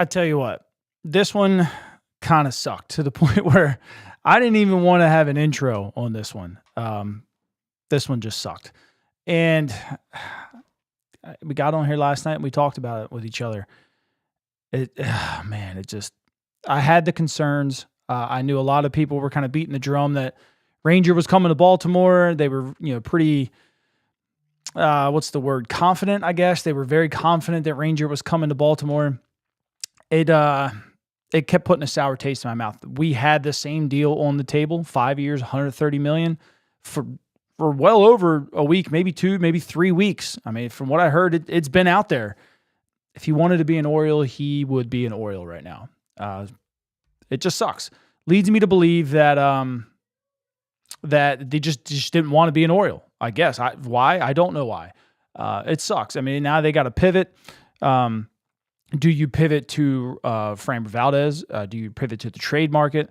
I tell you what, this one kind of sucked to the point where I didn't even want to have an intro on this one. This one just sucked. And we got on here last night and we talked about it with each other. I had the concerns. I knew a lot of people were kind of beating the drum that Ranger was coming to Baltimore. They were, pretty, confident, I guess. They were very confident that Ranger was coming to Baltimore. It kept putting a sour taste in my mouth. We had the same deal on the table, 5 years, $130 million for well over a week, maybe 2, maybe 3 weeks. I mean, from what I heard, it's been out there. If he wanted to be an Oriole, he would be an Oriole right now. It just sucks. Leads me to believe that that they just didn't want to be an Oriole. I guess. Why? I don't know why. It sucks. I mean, now they got to pivot. Do you pivot to Framber Valdez? Do you pivot to the trade market?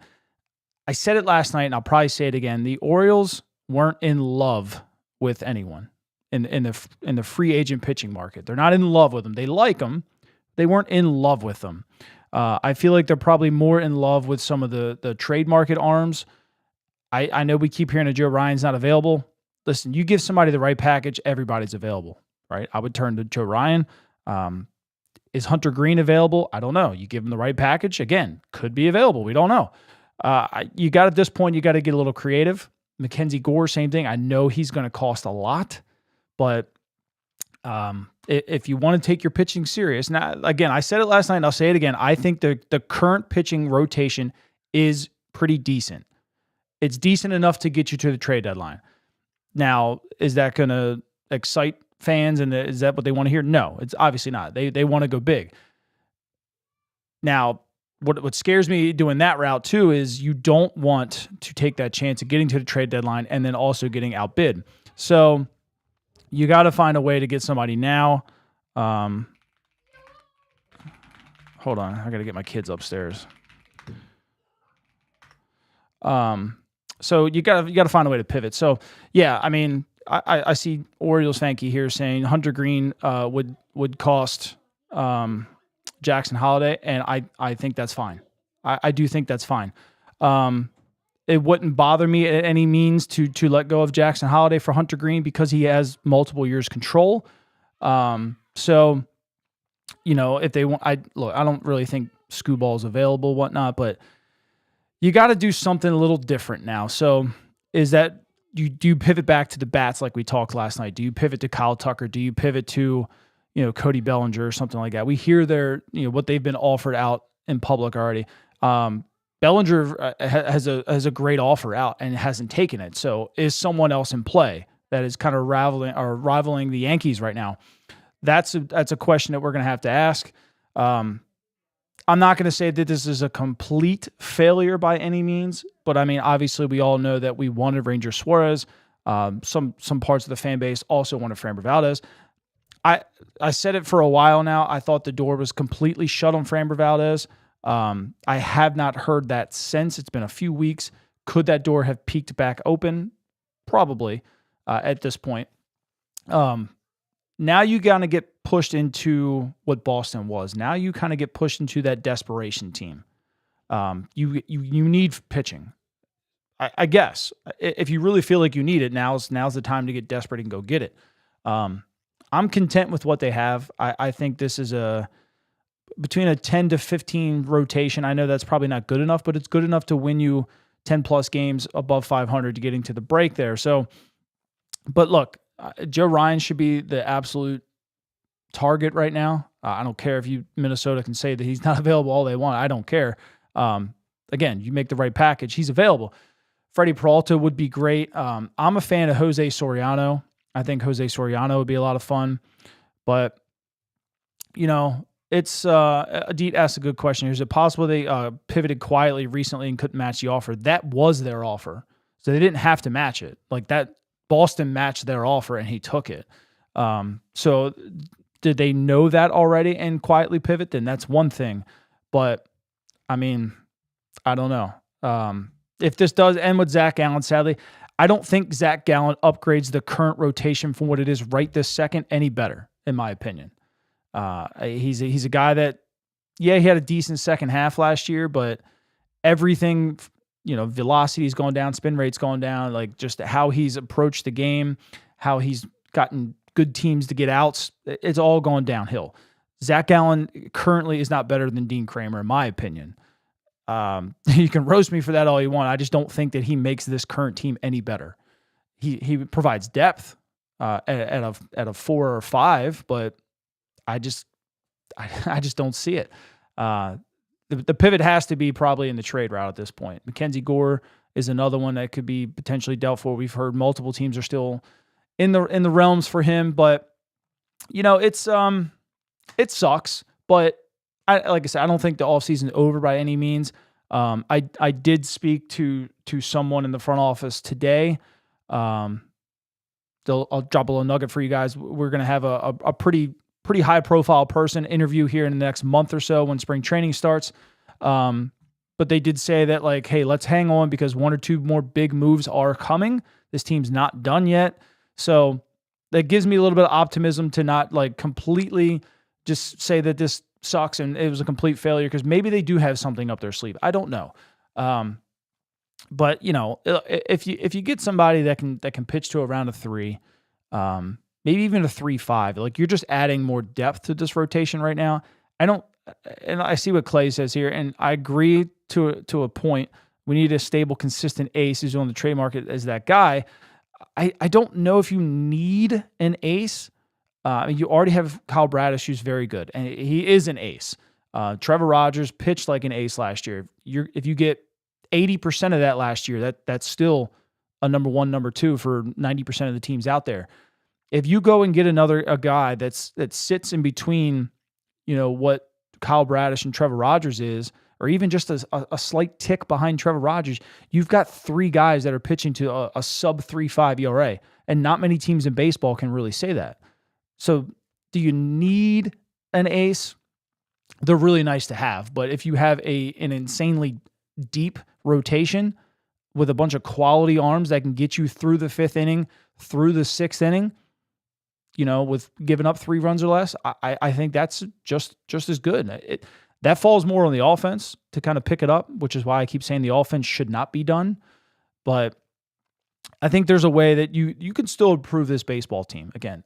I said it last night, and I'll probably say it again. The Orioles weren't in love with anyone in the free agent pitching market. They're not in love with them. They like them. They weren't in love with them. I feel like they're probably more in love with some of the trade market arms. I know we keep hearing that Joe Ryan's not available. Listen, you give somebody the right package, everybody's available, right? I would turn to Joe Ryan. Is Hunter Green available? I don't know. You give him the right package, again, could be available. We don't know. You got at this point, you got to get a little creative. Mackenzie Gore, same thing. I know he's going to cost a lot, but if you want to take your pitching serious, now again, I said it last night and I'll say it again. I think the current pitching rotation is pretty decent. It's decent enough to get you to the trade deadline. Now, is that going to excite fans and is that what they want to hear? No, it's obviously not. They want to go big. Now, what scares me doing that route too is you don't want to take that chance of getting to the trade deadline and then also getting outbid. So you got to find a way to get somebody now. Hold on, I got to get my kids upstairs. So you got to find a way to pivot. So yeah, I mean, I see Orioles Fanky here saying Hunter Green would cost Jackson Holiday, and I think that's fine. I do think that's fine. It wouldn't bother me at any means to let go of Jackson Holiday for Hunter Green because he has multiple years control. So, if they want, I don't really think Screwball is available, whatnot, but you got to do something a little different now. So is that do you pivot back to the bats like we talked last night? Do you pivot to Kyle Tucker? Do you pivot to, Cody Bellinger or something like that? We hear what they've been offered out in public already. Bellinger has a great offer out and hasn't taken it. So is someone else in play that is kind of rivaling the Yankees right now? That's a question that we're going to have to ask. I'm not going to say that this is a complete failure by any means, but I mean, obviously we all know that we wanted Ranger Suárez. Some parts of the fan base also wanted Framber Valdez. I said it for a while now. I thought the door was completely shut on Framber Valdez. I have not heard that since. It's been a few weeks. Could that door have peeked back open? Probably at this point. Now you kind of get pushed into what Boston was. Now you kind of get pushed into that desperation team. You need pitching. I guess if you really feel like you need it, now's the time to get desperate and go get it. I'm content with what they have. I think this is between a 10 to 15 rotation. I know that's probably not good enough, but it's good enough to win you 10 plus games above 500 to getting to the break there. So, but look, Joe Ryan should be the absolute target right now. I don't care if Minnesota can say that he's not available all they want. I don't care. Again, you make the right package, he's available. Freddie Peralta would be great. I'm a fan of Jose Soriano. I think Jose Soriano would be a lot of fun. But, it's Adit asked a good question. Is it possible they pivoted quietly recently and couldn't match the offer? That was their offer. So they didn't have to match it. Like that, Boston matched their offer and he took it. So did they know that already and quietly pivot? Then that's one thing. But, I mean, I don't know. If this does end with Zach Gallen, sadly, I don't think Zach Gallen upgrades the current rotation from what it is right this second any better, in my opinion. He's a guy that Yeah, he had a decent second half last year, but everything, velocity's going down, spin rate's going down, like just how he's approached the game, how he's gotten good teams to get outs, it's all going downhill. Zach Gallen currently is not better than Dean Kramer, in my opinion. You can roast me for that all you want. I just don't think that he makes this current team any better. He provides depth at a 4 or 5, but I just don't see it. The pivot has to be probably in the trade route at this point. Mackenzie Gore is another one that could be potentially dealt for. We've heard multiple teams are still in the realms for him, but it sucks. But like I said, I don't think the offseason is over by any means. I did speak to someone in the front office today. I'll drop a little nugget for you guys. We're going to have a pretty high profile person interview here in the next month or so when spring training starts. But they did say that, like, hey, let's hang on because 1 or 2 more big moves are coming. This team's not done yet. So that gives me a little bit of optimism to not like completely just say that this sucks and it was a complete failure, because maybe they do have something up their sleeve. I don't know. But if you get somebody that can pitch to around a 3, maybe even a 3-5, like you're just adding more depth to this rotation right now. And I see what Clay says here, and I agree to a point. We need a stable, consistent ace who's on the trade market as that guy. I don't know if you need an ace. You already have Kyle Bradish, who's very good, and he is an ace. Trevor Rogers pitched like an ace last year. If you get 80% of that last year, that's still a number 1, number 2 for 90% of the teams out there. If you go and get a guy that sits in between, what Kyle Bradish and Trevor Rogers is, or even just a slight tick behind Trevor Rogers, you've got 3 guys that are pitching to a sub 3.5 ERA, and not many teams in baseball can really say that. So do you need an ace? They're really nice to have, but if you have an insanely deep rotation with a bunch of quality arms that can get you through the 5th inning, through the 6th inning, with giving up 3 runs or less, I think that's just as good. That falls more on the offense to kind of pick it up, which is why I keep saying the offense should not be done. But I think there's a way that you can still improve this baseball team. Again,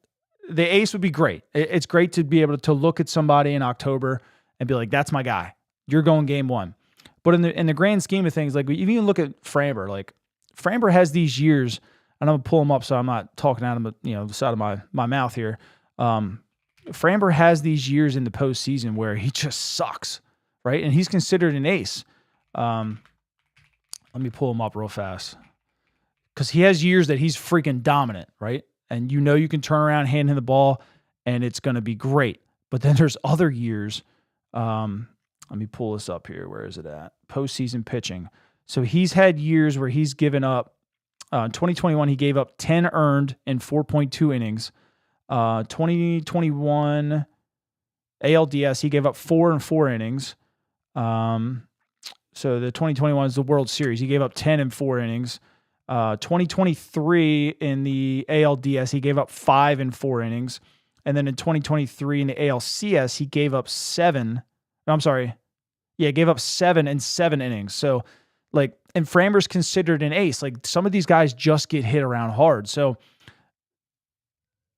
the ace would be great. It's great to be able to look at somebody in October and be like, that's my guy. You're going game 1. But in the grand scheme of things, like even look at Framber. Like Framber has these years, and I'm gonna pull him up so I'm not talking out of the side of my mouth here. Framber has these years in the postseason where he just sucks, right? And he's considered an ace. Let me pull him up real fast, because he has years that he's freaking dominant, right? And you can turn around, hand him the ball, and it's going to be great. But then there's other years. Let me pull this up here. Where is it at? Postseason pitching. So he's had years where he's given up. 2021, he gave up 10 earned in 4.2 innings. 2021 ALDS, he gave up 4 in 4 innings. So the 2021 is the World Series. He gave up 10 in 4 innings. 2023 in the ALDS, he gave up 5 in 4 innings. And then in 2023 in the ALCS, he gave up 7. I'm sorry. Yeah, gave up 7 in 7 innings. So, and Framber's considered an ace. Like, some of these guys just get hit around hard. So,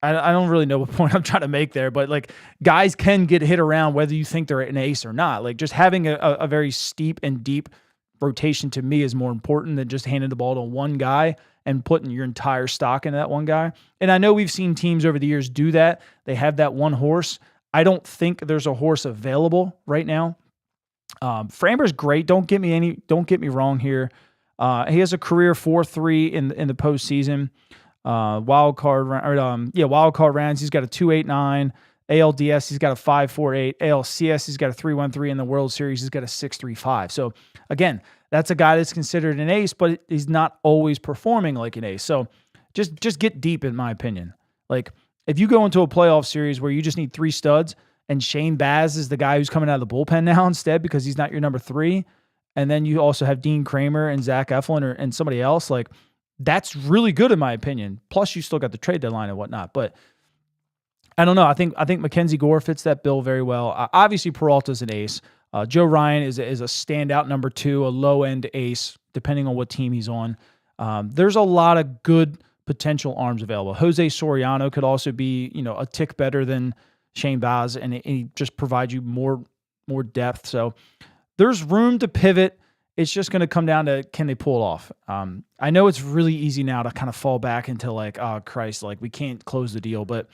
I don't really know what point I'm trying to make there, but guys can get hit around whether you think they're an ace or not. Like, just having a very steep and deep rotation to me is more important than just handing the ball to one guy and putting your entire stock into that one guy. And I know we've seen teams over the years do that. They have that one horse. I don't think there's a horse available right now. Framber's great. Don't get me wrong here. He has a career 4.3 in the postseason. Wild card rounds, he's got a 2.89. ALDS, he's got a 5.48. ALCS, he's got a 3.13. In the World Series, he's got a 6.35. So again, that's a guy that's considered an ace, but he's not always performing like an ace. So just get deep, in my opinion. Like, if you go into a playoff series where you just need 3 studs and Shane Baz is the guy who's coming out of the bullpen now instead because he's not your number 3, and then you also have Dean Kramer and Zach Eflin and somebody else, that's really good in my opinion. Plus, you still got the trade deadline and whatnot. But I don't know. I think Mackenzie Gore fits that bill very well. Obviously, Peralta's an ace. Joe Ryan is a standout number 2, a low-end ace, depending on what team he's on. There's a lot of good potential arms available. Jose Soriano could also be, a tick better than Shane Baz, and he just provides you more depth. So there's room to pivot. It's just going to come down to, can they pull it off? I know it's really easy now to kind of fall back into like, oh, Christ, like we can't close the deal. But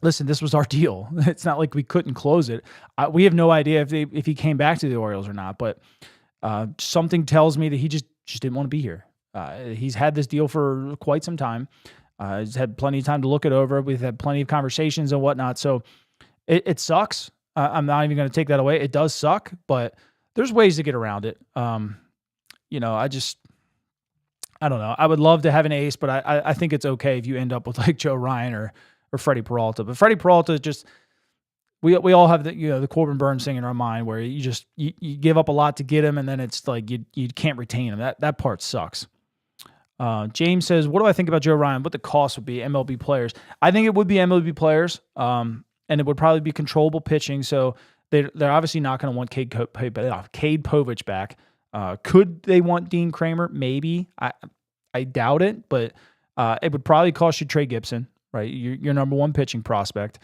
listen, this was our deal. It's not like we couldn't close it. We have no idea if he came back to the Orioles or not. But something tells me that he just didn't want to be here. He's had this deal for quite some time. He's had plenty of time to look it over. We've had plenty of conversations and whatnot. So it sucks. I'm not even going to take that away. It does suck, but there's ways to get around it. I don't know. I would love to have an ace, but I think it's okay if you end up with like Joe Ryan or Freddie Peralta. But Freddie Peralta is just, we all have the Corbin Burns thing in our mind where you give up a lot to get him, and then it's like you can't retain him. That part sucks. James says, what do I think about Joe Ryan? What the cost would be, MLB players? I think it would be MLB players, and it would probably be controllable pitching. So they're obviously not going to want Cade Povich back. Could they want Dean Kramer? Maybe. I doubt it, but it would probably cost you Trey Gibson, right? Your number 1 pitching prospect.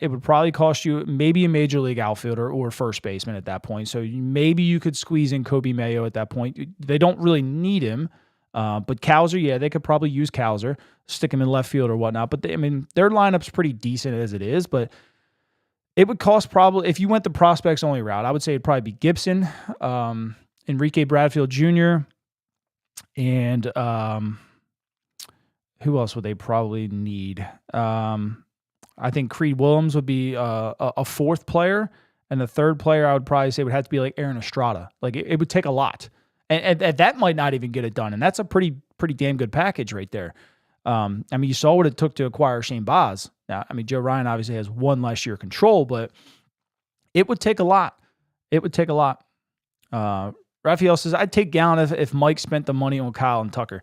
It would probably cost you maybe a major league outfielder or first baseman at that point. So maybe you could squeeze in Kobe Mayo at that point. They don't really need him. But Cowser, they could probably use Cowser, stick him in left field or whatnot. But their lineup's pretty decent as it is. But it would cost probably, if you went the prospects only route, I would say it'd probably be Gibson, Enrique Bradfield Jr., and who else would they probably need? I think Creed Williams would be a 4th player, and the 3rd player I would probably say would have to be like Aaron Estrada. Like it would take a lot. And that might not even get it done. And that's a pretty damn good package right there. You saw what it took to acquire Shane Baz. Now, Joe Ryan obviously has 1 last year control, but it would take a lot. It would take a lot. Raphael says, I'd take Gallen if Mike spent the money on Kyle and Tucker.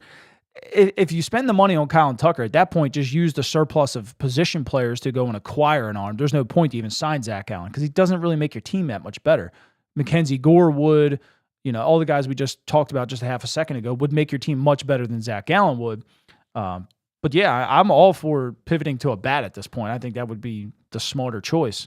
If you spend the money on Kyle and Tucker, at that point, just use the surplus of position players to go and acquire an arm. There's no point to even sign Zach Gallen because he doesn't really make your team that much better. Mackenzie Gore would. All the guys we just talked about just a half a second ago would make your team much better than Zach Gallen would. But yeah, I'm all for pivoting to a bat at this point. I think that would be the smarter choice.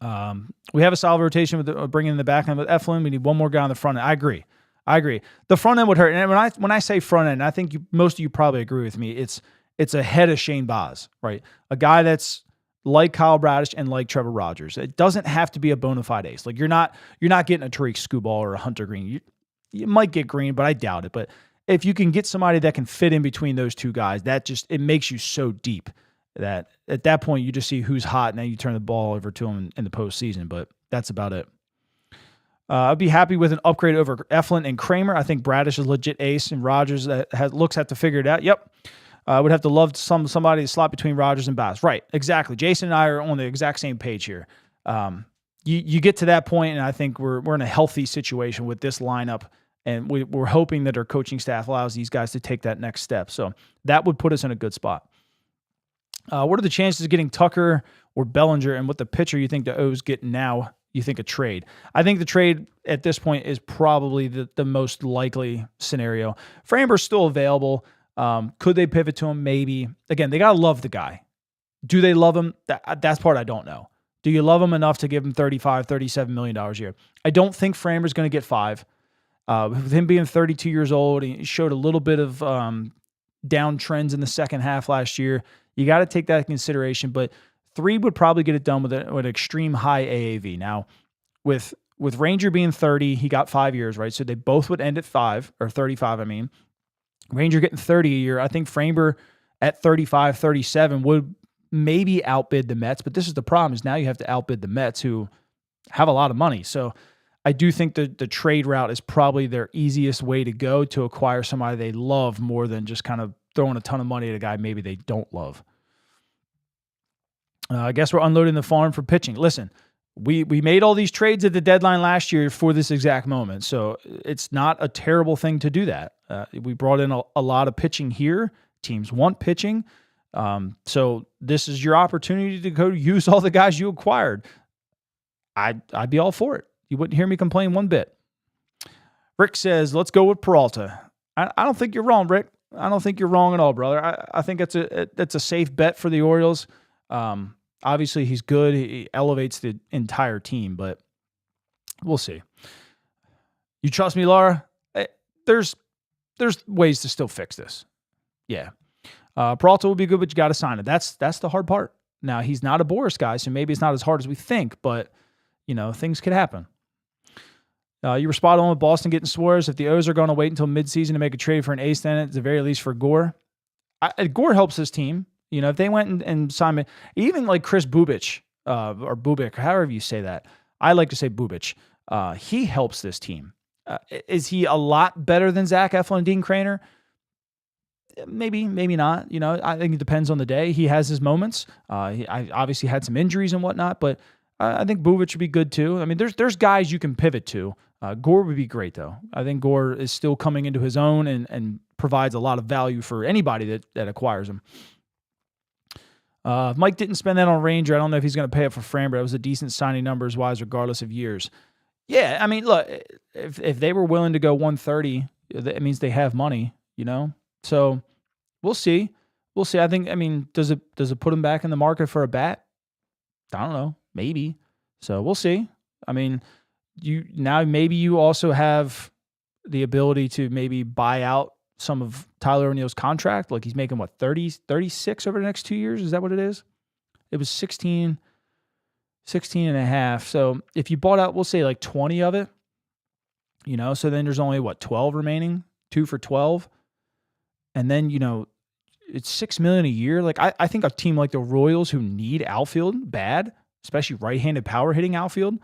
We have a solid rotation with bringing in the back end with Eflin. We need one more guy on the front end. I agree. The front end would hurt. And when I say front end, I think most of you probably agree with me. It's ahead of Shane Baz, right? A guy that's like Kyle Bradish and like Trevor Rogers. It doesn't have to be a bona fide ace. Like you're not getting a Tariq Skubal or a Hunter Green. You might get Green, but I doubt it. But if you can get somebody that can fit in between those two guys, it makes you so deep that at that point you just see who's hot and then you turn the ball over to them in the postseason. But that's about it. I'd be happy with an upgrade over Eflin and Kramer. I think Bradish is legit ace, and Rogers looks have to figure it out. Yep. Would have to love somebody to slot between Rogers and Bass. Right, exactly. Jason and I are on the exact same page here. You get to that point, and I think we're in a healthy situation with this lineup, and we're hoping that our coaching staff allows these guys to take that next step. So that would put us in a good spot. What are the chances of getting Tucker or Bellinger, and what the pitcher you think the O's get now? You think a trade? I think the trade at this point is probably the most likely scenario. Framber's still available. Could they pivot to him? Maybe. Again, they got to love the guy. Do they love him? That's part I don't know. Do you love him enough to give him $35, $37 million a year? I don't think Framber's going to get $5. With him being 32 years old, he showed a little bit of down trends in the second half last year. You got to take that into consideration, but 3 would probably get it done with an extreme high AAV. Now, with Ranger being 30, he got 5 years, right? So they both would end at 5, or 35, Ranger getting 30 a year. I think Framber at 35, 37 would maybe outbid the Mets, but this is the problem, is now you have to outbid the Mets, who have a lot of money. So I do think the trade route is probably their easiest way to go to acquire somebody they love more than just kind of throwing a ton of money at a guy maybe they don't love. I guess we're unloading the farm for pitching. Listen, we made all these trades at the deadline last year for this exact moment, so it's not a terrible thing to do that. We brought in a lot of pitching here. Teams want pitching. So this is your opportunity to go use all the guys you acquired. I'd be all for it. You wouldn't hear me complain one bit. Rick says, let's go with Peralta. I don't think you're wrong, Rick. I don't think you're wrong at all, brother. I think that's a safe bet for the Orioles. Obviously, he's good. He elevates the entire team, but we'll see. You trust me, Laura? There's ways to still fix this. Yeah. Peralta will be good, but you got to sign it. That's the hard part. Now, he's not a Boris guy, so maybe it's not as hard as we think, but, things could happen. You were spot on with Boston getting Suarez. If the O's are going to wait until midseason to make a trade for an ace, then at the very least for Gore. Gore helps his team. If they went and signed, even like Chris Bubic, or Bubic, however you say that. I like to say Bubic. He helps this team. Is he a lot better than Zach Eflin and Dean Craner? Maybe not. I think it depends on the day. He has his moments. I obviously had some injuries and whatnot, but I think Bubic would be good too. I mean, there's guys you can pivot to. Gore would be great though. I think Gore is still coming into his own and provides a lot of value for anybody that acquires him. Mike didn't spend that on Ranger. I don't know if he's going to pay it for Framber. That was a decent signing numbers-wise, regardless of years. Yeah, I mean, look, if they were willing to go 130, it means they have money, So we'll see. I think. I mean, does it put him back in the market for a bat? I don't know. Maybe. So we'll see. I mean, maybe you also have the ability to maybe buy out some of Tyler O'Neill's contract. Like he's making what, 36 over the next 2 years? Is that what it is? It was 16 and a half. So if you bought out, we'll say like 20 of it, so then there's only 12 remaining, 2 for 12. And then, it's $6 million a year. Like I think a team like the Royals who need outfield bad, especially right-handed power hitting outfield,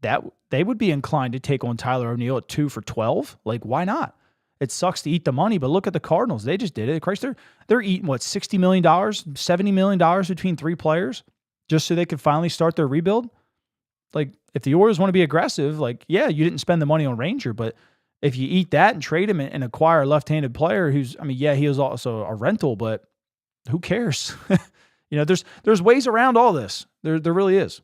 that they would be inclined to take on Tyler O'Neill at 2 for 12. Like, why not? It sucks to eat the money, but look at the Cardinals. They just did it. Christ, they're eating $60 million, $70 million between 3 players just so they could finally start their rebuild. Like, if the Orioles want to be aggressive, like, yeah, you didn't spend the money on Ranger, but if you eat that and trade him and acquire a left-handed player who's, I mean, yeah, he was also a rental, but who cares? There's ways around all this. There really is.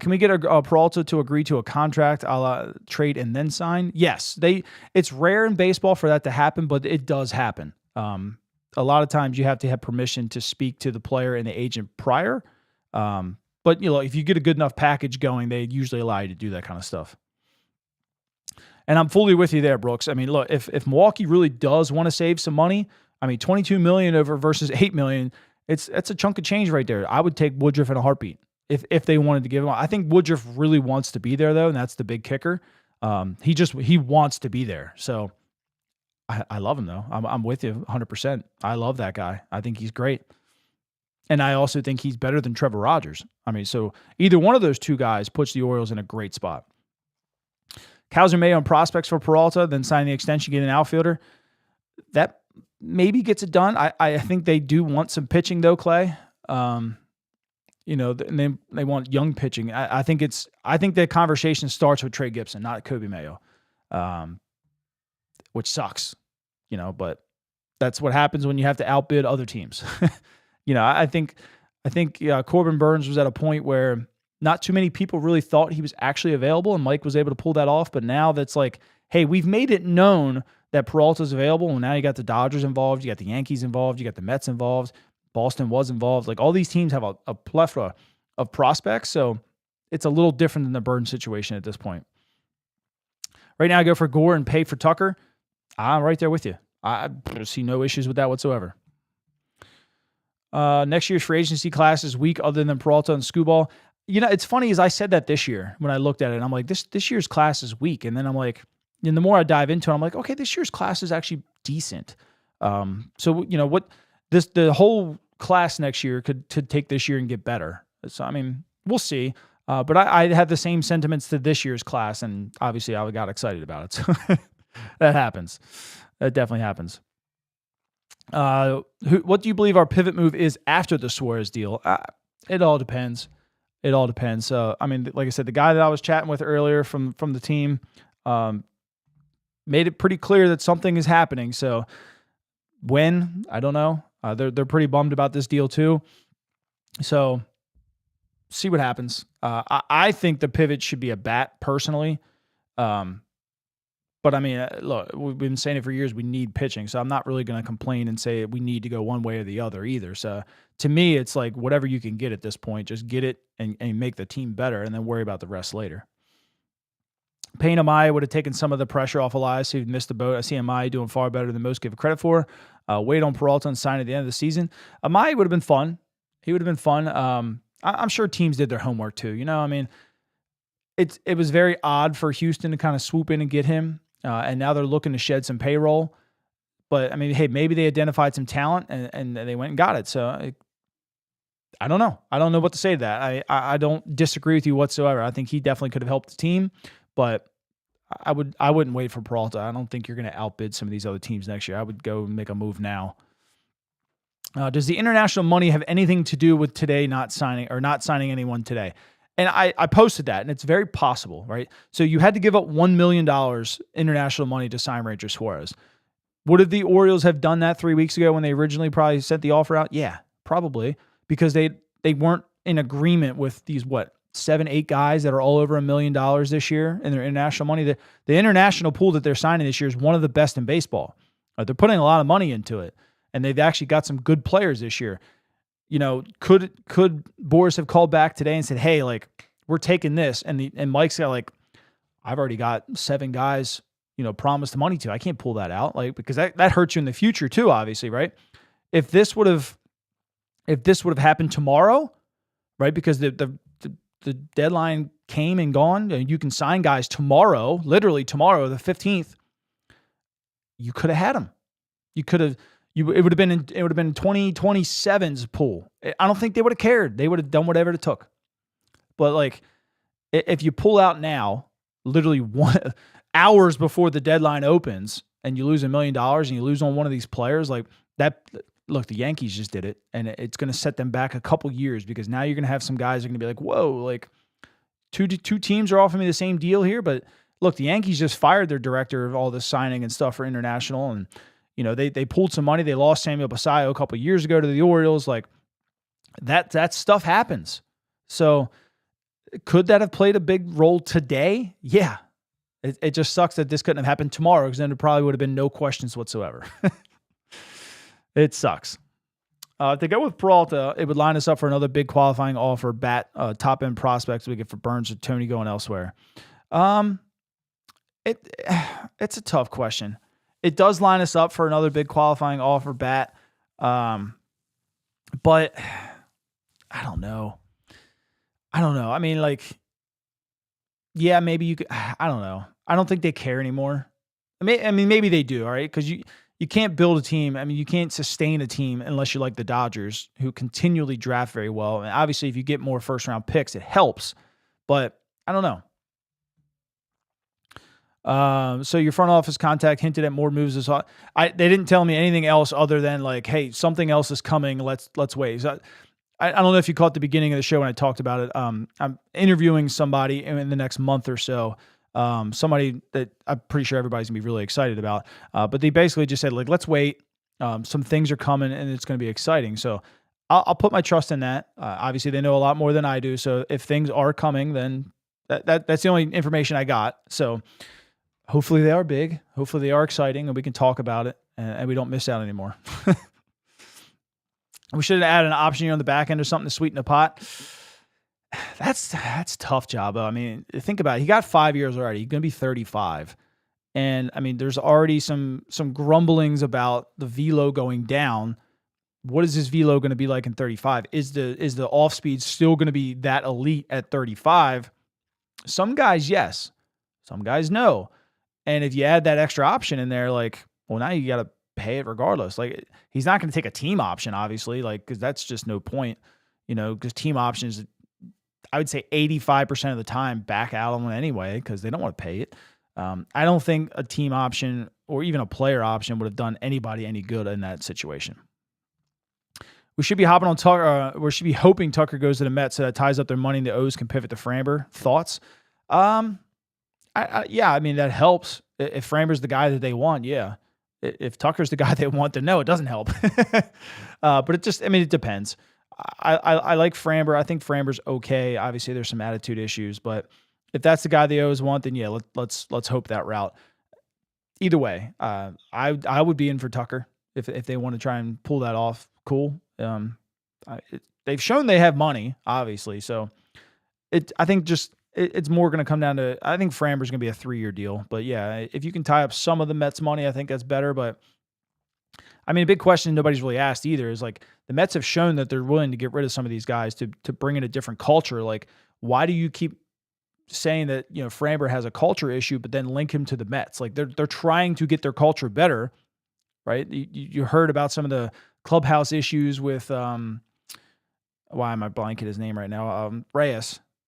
Can we get a Peralta to agree to a contract, a la trade and then sign? Yes. It's rare in baseball for that to happen, but it does happen. A lot of times you have to have permission to speak to the player and the agent prior. But if you get a good enough package going, they usually allow you to do that kind of stuff. And I'm fully with you there, Brooks. I mean, look, if Milwaukee really does want to save some money, I mean, $22 million over versus $8 million, it's a chunk of change right there. I would take Woodruff in a heartbeat if they wanted to give him. I think Woodruff really wants to be there though, and that's the big kicker. He wants to be there. So I love him though. I'm with you 100%. I love that guy. I think he's great. And I also think he's better than Trevor Rogers. I mean, so either one of those two guys puts the Orioles in a great spot. Kowser Mayo on prospects for Peralta, then sign the extension, get an outfielder. That maybe gets it done. I think they do want some pitching though, Clay. And they want young pitching. I think the conversation starts with Trey Gibson, not Kobe Mayo, which sucks, but that's what happens when you have to outbid other teams. I think Corbin Burns was at a point where not too many people really thought he was actually available, and Mike was able to pull that off. But now that's like, hey, we've made it known that Peralta's available, and now you got the Dodgers involved, you got the Yankees involved, you got the Mets involved, Boston was involved. Like all these teams have a plethora of prospects, so it's a little different than the Burns situation at this point. Right now, I go for Gore and pay for Tucker. I'm right there with you. I see no issues with that whatsoever. Next year's free agency class is weak other than Peralta and Skubal. It's funny is I said that this year when I looked at it, and I'm like, this year's class is weak. And then I'm like, and the more I dive into it, I'm like, okay, this year's class is actually decent. So the whole class next year could take this year and get better. So, I mean, we'll see. But I had the same sentiments to this year's class, and obviously I got excited about it. So that happens. That definitely happens. What do you believe our pivot move is after the Suarez deal? It all depends. It all depends. I mean, like I said, the guy that I was chatting with earlier from the team made it pretty clear that something is happening. So when, I don't know. They're pretty bummed about this deal too. So see what happens. I think the pivot should be a bat personally. But I mean, look, we've been saying it for years. We need pitching, so I'm not really going to complain and say we need to go one way or the other either. So to me, it's like whatever you can get at this point, just get it and make the team better, and then worry about the rest later. Payne Amaya would have taken some of the pressure off Elias, who missed the boat. I see Amaya doing far better than most give credit for. Wait on Peralta and sign at the end of the season. Amaya would have been fun. He would have been fun. I'm sure teams did their homework too. You know, I mean, it was very odd for Houston to kind of swoop in and get him. And now they're looking to shed some payroll. But, I mean, hey, maybe they identified some talent and they went and got it. So, I don't know. I don't know what to say to that. I don't disagree with you whatsoever. I think he definitely could have helped the team. But I wouldn't wait for Peralta. I don't think you're going to outbid some of these other teams next year. I would go and make a move now. Does the international money have anything to do with today not signing anyone today? And I posted that, and it's very possible, right? So you had to give up $1 million international money to sign Ranger Suarez. Would the Orioles have done that 3 weeks ago when they originally probably sent the offer out? Yeah, probably, because they weren't in agreement with these, 7-8 guys that are all over $1 million this year in their international money. The international pool that they're signing this year is one of the best in baseball. They're putting a lot of money into it, and they've actually got some good players this year. You know, could Boris have called back today and said, "Hey, like, we're taking this," and Mike's got like, "I've already got 7 guys, promised the money to. I can't pull that out," like, because that hurts you in the future too, obviously, right? If this would have happened tomorrow, right? Because the deadline came and gone, and you can sign guys tomorrow, literally tomorrow, the 15th. You could have had them. You could have. It would have been 2027's pool. I don't think they would have cared. They would have done whatever it took. But like, if you pull out now, literally hours before the deadline opens, and you lose $1 million and you lose on one of these players, like that. Look, the Yankees just did it, and it's going to set them back a couple years, because now you're going to have some guys that are going to be like, "Whoa, like two teams are offering me the same deal here." But look, the Yankees just fired their director of all this signing and stuff for international, and they pulled some money. They lost Samuel Basayo a couple of years ago to the Orioles. Like that stuff happens. So could that have played a big role today? Yeah. It just sucks that this couldn't have happened tomorrow, because then there probably would have been no questions whatsoever. It sucks. If they go with Peralta, it would line us up for another big qualifying offer, top end prospects we get for Burns or Tony going elsewhere. It's a tough question. It does line us up for another big qualifying offer, but I don't know. I mean, like, yeah, maybe you could. I don't know. I don't think they care anymore. I mean, maybe they do, all right? Because you can't build a team. I mean, you can't sustain a team unless you're like the Dodgers, who continually draft very well. And obviously, if you get more first-round picks, it helps. But I don't know. So your front office contact hinted at more moves. They didn't tell me anything else other than like, hey, something else is coming. Let's wait. So I don't know if you caught the beginning of the show when I talked about it. I'm interviewing somebody in the next month or so. Somebody that I'm pretty sure everybody's gonna be really excited about. But they basically just said, like, let's wait. Some things are coming and it's going to be exciting. So I'll put my trust in that. Obviously they know a lot more than I do. So if things are coming, then that's the only information I got. So hopefully they are big. Hopefully they are exciting and we can talk about it and we don't miss out anymore. We should have added an option here on the back end or something to sweeten the pot. That's tough, Jabba. I mean, think about it. He got 5 years already. He's going to be 35. And I mean, there's already some grumblings about the velo going down. What is his velo going to be like in 35? Is the off speed still going to be that elite at 35? Some guys, yes. Some guys, no. And if you add that extra option in there, like, well, now you got to pay it regardless. Like, he's not going to take a team option, obviously, like, because that's just no point, because team options, I would say 85% of the time back out on it anyway, because they don't want to pay it. I don't think a team option or even a player option would have done anybody any good in that situation. We should be hopping on Tucker. We should be hoping Tucker goes to the Mets so that ties up their money and the O's can pivot to Framber. Thoughts? Yeah, I mean, that helps. If Framber's the guy that they want, yeah. If Tucker's the guy they want, then no, it doesn't help. But it depends. I like Framber. I think Framber's okay. Obviously, there's some attitude issues, but if that's the guy they always want, then yeah, let's hope that route. Either way, I would be in for Tucker if they want to try and pull that off. Cool. They've shown they have money, obviously. So I think it's more going to come down to, I think Framber's going to be a 3-year deal. But yeah, if you can tie up some of the Mets money, I think that's better. But I mean, a big question nobody's really asked either is like the Mets have shown that they're willing to get rid of some of these guys to bring in a different culture. Like, why do you keep saying that, you know, Framber has a culture issue, but then link him to the Mets? Like they're trying to get their culture better, right? You heard about some of the clubhouse issues with, why am I blanking his name right now?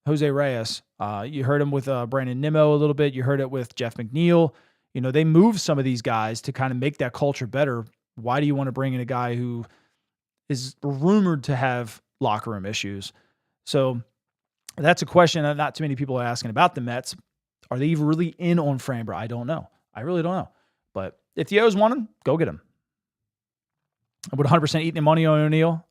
Jose Reyes. You heard him with Brandon Nimmo a little bit. You heard it with Jeff McNeil. You know, they moved some of these guys to kind of make that culture better. Why do you want to bring in a guy who is rumored to have locker room issues? So that's a question that not too many people are asking about the Mets. Are they even really in on Framber? I don't know. I really don't know. But if the O's want him, go get him. I would 100% eat the money on O'Neill.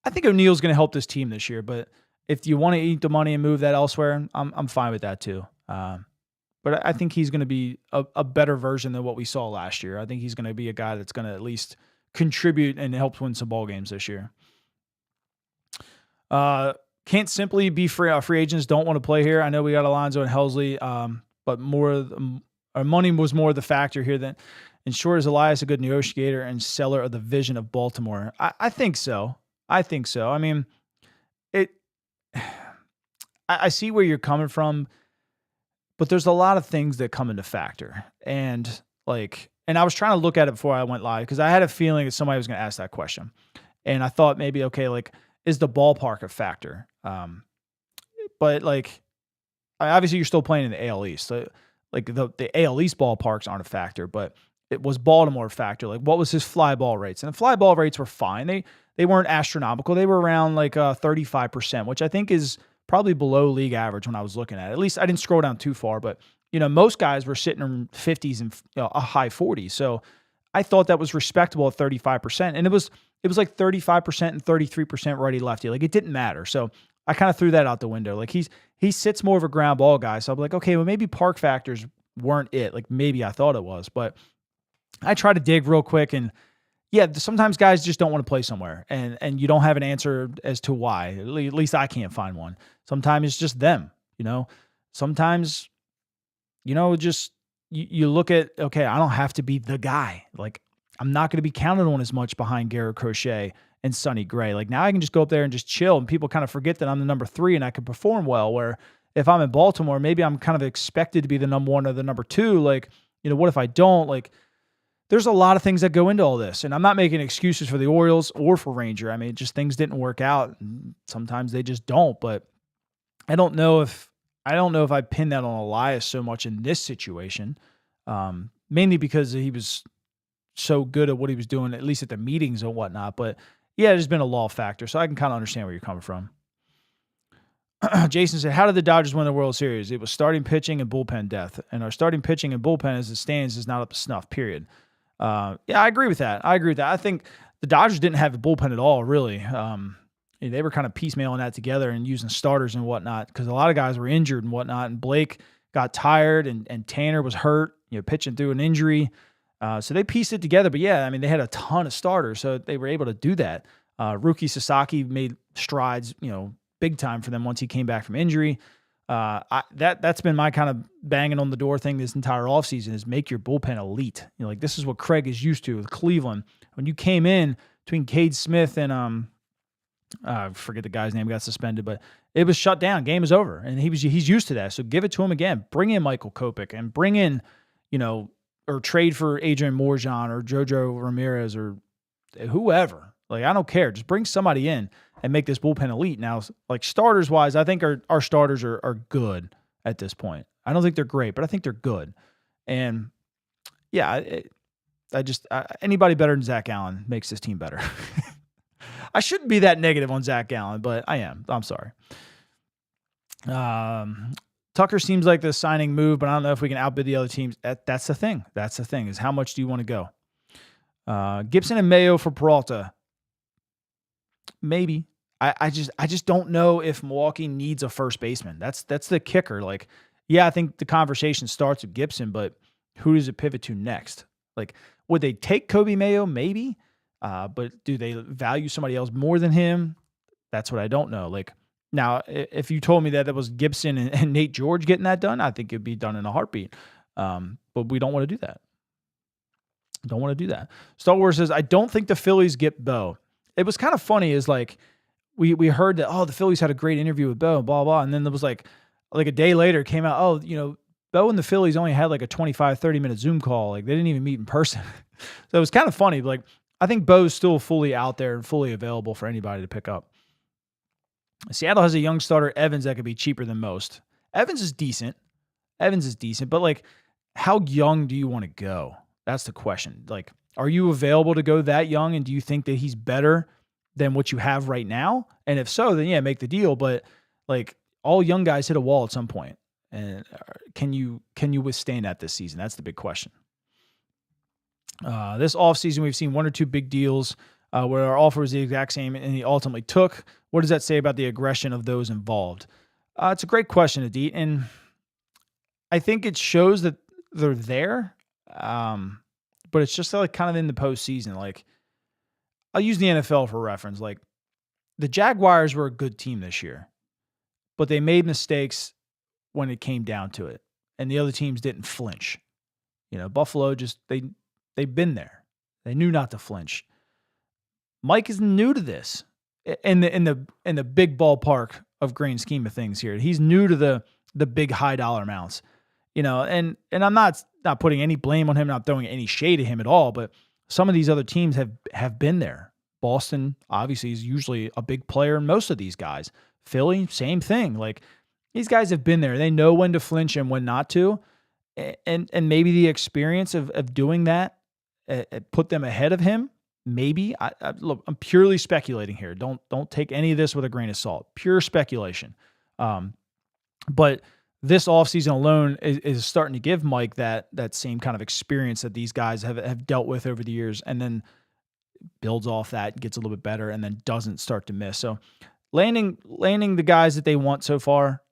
I think O'Neill's going to help this team this year, but if you want to eat the money and move that elsewhere, I'm fine with that too. But I think he's going to be a better version than what we saw last year. I think he's going to be a guy that's going to at least contribute and help win some ball games this year. Can't simply be free agents don't want to play here. I know we got Alonso and Helsley, but our money was more the factor here than. And short is Elias a good negotiator and seller of the vision of Baltimore? I think so. I mean, I see where you're coming from, but there's a lot of things that come into factor. And I was trying to look at it before I went live because I had a feeling that somebody was going to ask that question. And I thought maybe, okay, is the ballpark a factor? But obviously you're still playing in the AL East. So the AL East ballparks aren't a factor, but it was Baltimore a factor. What was his fly ball rates? And the fly ball rates were fine. They weren't astronomical. They were around 35%, which I think is probably below league average when I was looking at it. At least I didn't scroll down too far, but most guys were sitting in 50s and a high 40s. So I thought that was respectable at 35%. And it was 35% and 33% righty lefty. It didn't matter. So I kind of threw that out the window. He sits more of a ground ball guy. So I'm like, okay, well maybe park factors weren't it. Maybe I thought it was, but I try to dig real quick and yeah, sometimes guys just don't want to play somewhere and you don't have an answer as to why. At least I can't find one. Sometimes it's just them, Sometimes, just you look at, okay, I don't have to be the guy. I'm not going to be counted on as much behind Garrett Crochet and Sonny Gray. Now I can just go up there and just chill and people kind of forget that I'm the number 3 and I can perform well. Where if I'm in Baltimore, maybe I'm kind of expected to be the number 1 or the number 2. What if I don't? There's a lot of things that go into all this, and I'm not making excuses for the Orioles or for Ranger. I mean, just things didn't work out. And sometimes they just don't, but I don't know if I pin that on Elias so much in this situation, mainly because he was so good at what he was doing, at least at the meetings and whatnot. But yeah, there's been a law factor, so I can kind of understand where you're coming from. Jason said, how did the Dodgers win the World Series? It was starting pitching and bullpen depth, and our starting pitching and bullpen as it stands is not up to snuff, period. Yeah, I agree with that. I think the Dodgers didn't have a bullpen at all, really. They were kind of piecemealing that together and using starters and whatnot because a lot of guys were injured and whatnot. And Blake got tired and Tanner was hurt, pitching through an injury. So they pieced it together. But yeah, I mean, they had a ton of starters, so they were able to do that. Rookie Sasaki made strides, big time for them once he came back from injury. That's been my kind of banging on the door thing this entire offseason is make your bullpen elite. This is what Craig is used to with Cleveland. When you came in between Cade Smith and I forget the guy's name, got suspended, but it was shut down. Game is over, and he's used to that. So give it to him again. Bring in Michael Kopech and bring in, or trade for Adrian Morjan or Jojo Ramirez or whoever. I don't care. Just bring somebody in and make this bullpen elite. Now, starters wise, I think our starters are good at this point. I don't think they're great, but I think they're good. And yeah, anybody better than Zach Allen makes this team better. I shouldn't be that negative on Zach Allen, but I am. I'm sorry. Tucker seems like the signing move, but I don't know if we can outbid the other teams. That's the thing. That's the thing is how much do you want to go? Gibson and Mayo for Peralta. Maybe. I just don't know if Milwaukee needs a first baseman. That's the kicker. Like, yeah, I think the conversation starts with Gibson, but who does it pivot to next? Like, would they take Kobe Mayo? Maybe. But do they value somebody else more than him? That's what I don't know. Like, now, if you told me that it was Gibson and Nate George getting that done, I think it'd be done in a heartbeat. But we don't want to do that. Don't want to do that. Star Wars says, I don't think the Phillies get Bo. It was kind of funny is like, we heard that, oh, the Phillies had a great interview with Bo, blah, blah. And then there was like a day later it came out, oh, Bo and the Phillies only had like a 25, 30-minute Zoom call. Like, they didn't even meet in person. So it was kind of funny. Like, I think Bo's still fully out there and fully available for anybody to pick up. Seattle has a young starter, Evans, that could be cheaper than most. Evans is decent. But like, how young do you want to go? That's the question. Like, are you available to go that young? And do you think that he's better than what you have right now? And if so, then yeah, make the deal. But like, all young guys hit a wall at some point. And can you withstand that this season? That's the big question. This offseason, we've seen one or two big deals where our offer was the exact same and he ultimately took. What does that say about the aggression of those involved? It's a great question, Adit. And I think it shows that they're there. But it's just like kind of in the postseason. Like, I'll use the NFL for reference. Like, the Jaguars were a good team this year, but they made mistakes when it came down to it, and the other teams didn't flinch. Buffalo just they've been there. They knew not to flinch. Mike is new to this in the big ballpark of grand scheme of things here. He's new to the big high dollar amounts. And I'm not putting any blame on him, not throwing any shade at him at all, but some of these other teams have been there. Boston, obviously, is usually a big player in most of these guys. Philly, same thing. Like, these guys have been there. They know when to flinch and when not to. And maybe the experience of doing that put them ahead of him. Maybe. Look, I'm purely speculating here. Don't take any of this with a grain of salt. Pure speculation. But this offseason alone is starting to give Mike that same kind of experience that these guys have dealt with over the years, and then builds off that, gets a little bit better, and then doesn't start to miss. So landing the guys that they want so far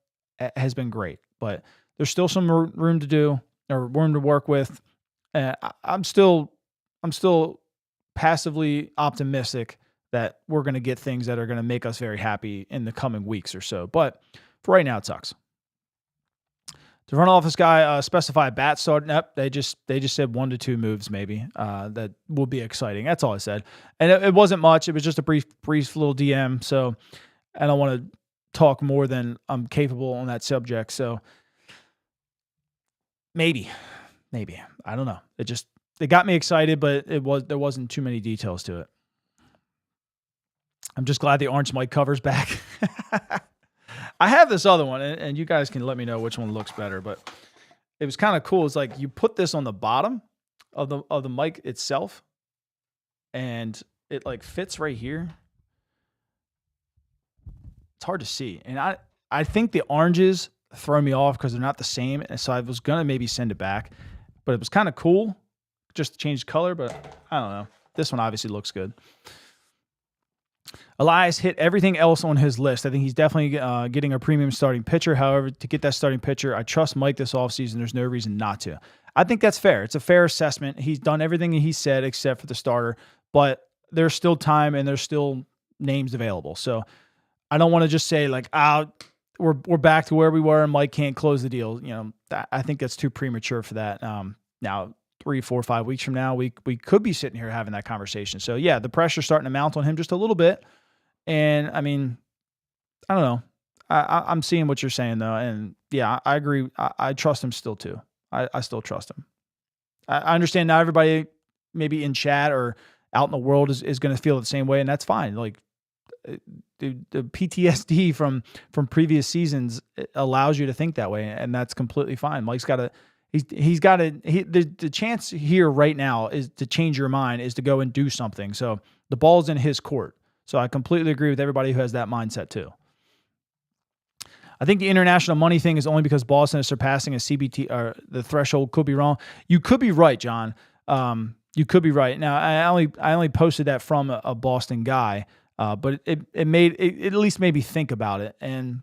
has been great, but there's still some room to do or room to work with. I'm still passively optimistic that we're going to get things that are going to make us very happy in the coming weeks or so. But for right now, it sucks. The front office guy specify bat start. Nope, they just said 1 to 2 moves maybe. That will be exciting. That's all I said, and it wasn't much. It was just a brief little DM. So I don't want to talk more than I'm capable on that subject. So maybe I don't know. It got me excited, but there wasn't too many details to it. I'm just glad the Orange Mike cover's back. I have this other one, and you guys can let me know which one looks better, but it was kind of cool. It's like you put this on the bottom of the mic itself, and it like fits right here. It's hard to see. And I think the oranges throw me off because they're not the same. And so I was going to maybe send it back, but it was kind of cool just to change color, but I don't know. This one obviously looks good. Elias hit everything else on his list. I think he's definitely getting a premium starting pitcher. However, to get that starting pitcher, I trust Mike this offseason. There's no reason not to. I think that's fair. It's a fair assessment. He's done everything he said except for the starter, but there's still time and there's still names available. So I don't want to just say like, we're back to where we were and Mike can't close the deal. I think that's too premature for that. Now 3, 4, 5 weeks from now, we could be sitting here having that conversation. So yeah, the pressure's starting to mount on him just a little bit. And I mean, I don't know. I'm seeing what you're saying though. And yeah, I agree. I trust him still too. I still trust him. I understand now everybody maybe in chat or out in the world is going to feel the same way. And that's fine. Like the PTSD from previous seasons allows you to think that way. And that's completely fine. Mike's got to, the chance here right now is to change your mind, is to go and do something. So the ball's in his court. So I completely agree with everybody who has that mindset too. I think the international money thing is only because Boston is surpassing a CBT or the threshold. Could be wrong. You could be right, John. You could be right. Now, I only posted that from a Boston guy, but it at least made me think about it. And